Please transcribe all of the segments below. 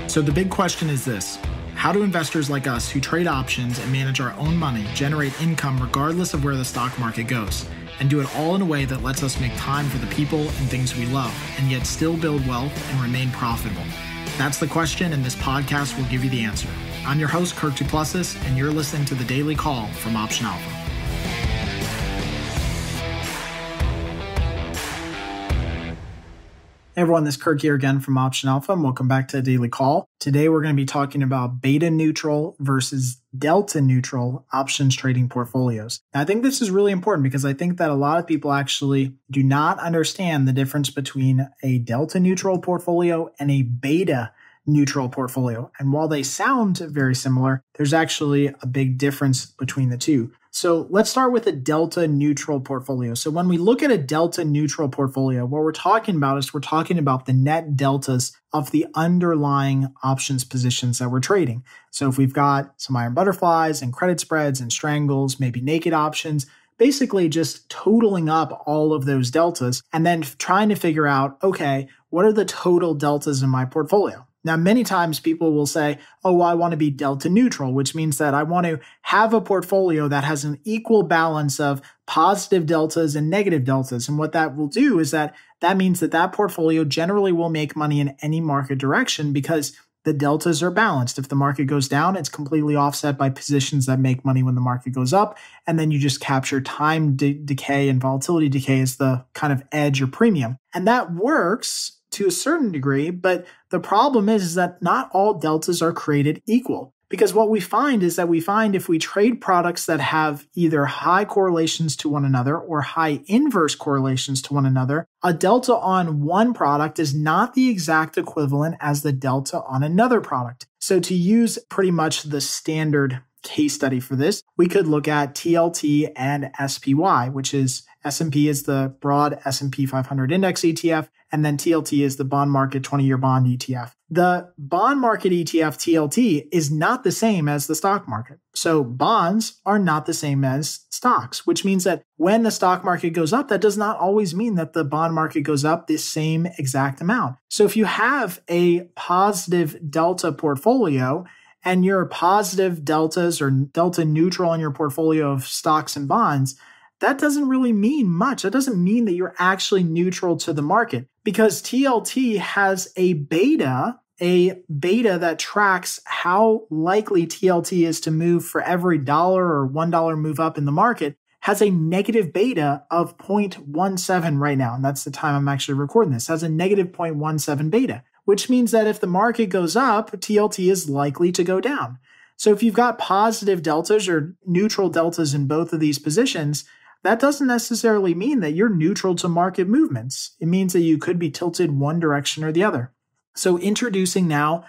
So the big question is this: how do investors like us who trade options and manage our own money generate income regardless of where the stock market goes, and do it all in a way that lets us make time for the people and things we love, and yet still build wealth and remain profitable? That's the question, and this podcast will give you the answer. I'm your host, Kirk Duplessis, and you're listening to the Daily Call from Option Alpha. Hey everyone, this is Kirk here again from Option Alpha, and welcome back to the Daily Call. Today we're going to be talking about beta neutral versus delta neutral options trading portfolios. Now, I think this is really important because I think that a lot of people actually do not understand the difference between a delta neutral portfolio and a beta neutral portfolio. And while they sound very similar, there's actually a big difference between the two. So let's start with a delta neutral portfolio. So when we look at a delta neutral portfolio, what we're talking about is we're talking about the net deltas of the underlying options positions that we're trading. So if we've got some iron butterflies and credit spreads and strangles, maybe naked options, basically just totaling up all of those deltas and then trying to figure out, okay, what are the total deltas in my portfolio? Now, many times people will say, oh, well, I want to be delta neutral, which means that I want to have a portfolio that has an equal balance of positive deltas and negative deltas. And what that will do is that means that that portfolio generally will make money in any market direction because the deltas are balanced. If the market goes down, it's completely offset by positions that make money when the market goes up. And then you just capture time decay and volatility decay as the kind of edge or premium. And that works to a certain degree, but the problem is that not all deltas are created equal. Because what we find is that if we trade products that have either high correlations to one another or high inverse correlations to one another, a delta on one product is not the exact equivalent as the delta on another product. So to use pretty much the standard case study for this, we could look at TLT and SPY, which is S&P is the broad S&P 500 index ETF, and then TLT is the bond market 20-year bond ETF. The bond market ETF TLT is not the same as the stock market. So bonds are not the same as stocks, which means that when the stock market goes up, that does not always mean that the bond market goes up the same exact amount. So if you have a positive delta portfolio and your positive deltas or delta neutral in your portfolio of stocks and bonds, that doesn't really mean much. That doesn't mean that you're actually neutral to the market because TLT has a beta that tracks how likely TLT is to move for every dollar or $1 move up in the market, has a negative beta of 0.17 right now. And that's the time I'm actually recording this. It has a negative 0.17 beta, which means that if the market goes up, TLT is likely to go down. So if you've got positive deltas or neutral deltas in both of these positions, that doesn't necessarily mean that you're neutral to market movements. It means that you could be tilted one direction or the other. So introducing now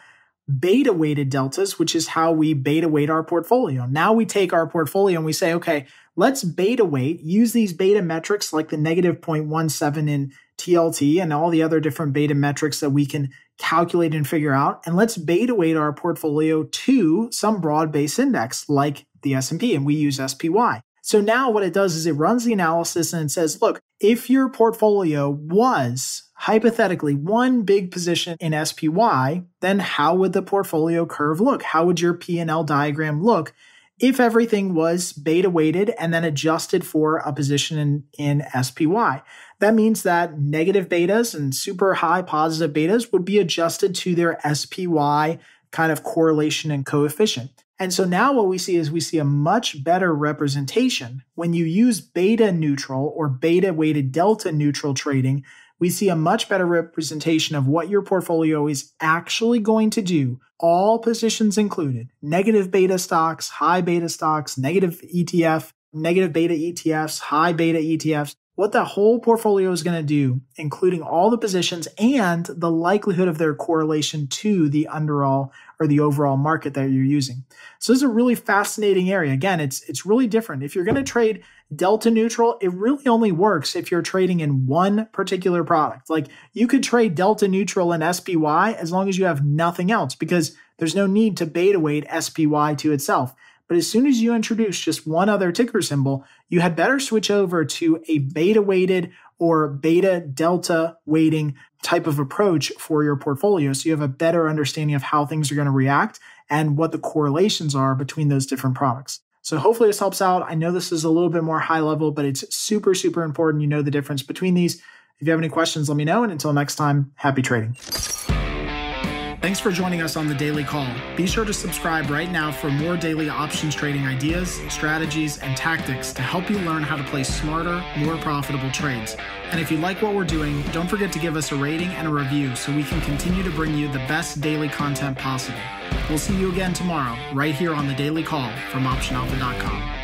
beta-weighted deltas, which is how we beta-weight our portfolio. Now we take our portfolio and we say, okay, let's beta-weight, use these beta metrics like the negative 0.17 in TLT and all the other different beta metrics that we can calculate and figure out, and let's beta-weight our portfolio to some broad-based index like the S&P, and we use SPY. So now what it does is it runs the analysis and it says, look, if your portfolio was hypothetically one big position in SPY, then how would the portfolio curve look? How would your P&L diagram look if everything was beta weighted and then adjusted for a position in SPY? That means that negative betas and super high positive betas would be adjusted to their SPY kind of correlation and coefficient. And so now what we see is we see a much better representation. When you use beta neutral or beta weighted delta neutral trading, we see a much better representation of what your portfolio is actually going to do, all positions included, negative beta stocks, high beta stocks, negative ETF, negative beta ETFs, high beta ETFs, what the whole portfolio is going to do, including all the positions and the likelihood of their correlation to the overall market that you're using. So this is a really fascinating area. Again, it's really different. If you're going to trade delta neutral, it really only works if you're trading in one particular product. Like you could trade delta neutral in SPY as long as you have nothing else because there's no need to beta weight SPY to itself. But as soon as you introduce just one other ticker symbol, you had better switch over to a beta weighted or beta delta weighting type of approach for your portfolio so you have a better understanding of how things are going to react and what the correlations are between those different products. So hopefully this helps out. I know this is a little bit more high level, but it's super, super important you know the difference between these. If you have any questions, let me know. And until next time, happy trading. Thanks for joining us on the Daily Call. Be sure to subscribe right now for more daily options trading ideas, strategies, and tactics to help you learn how to place smarter, more profitable trades. And if you like what we're doing, don't forget to give us a rating and a review so we can continue to bring you the best daily content possible. We'll see you again tomorrow, right here on the Daily Call from OptionAlpha.com.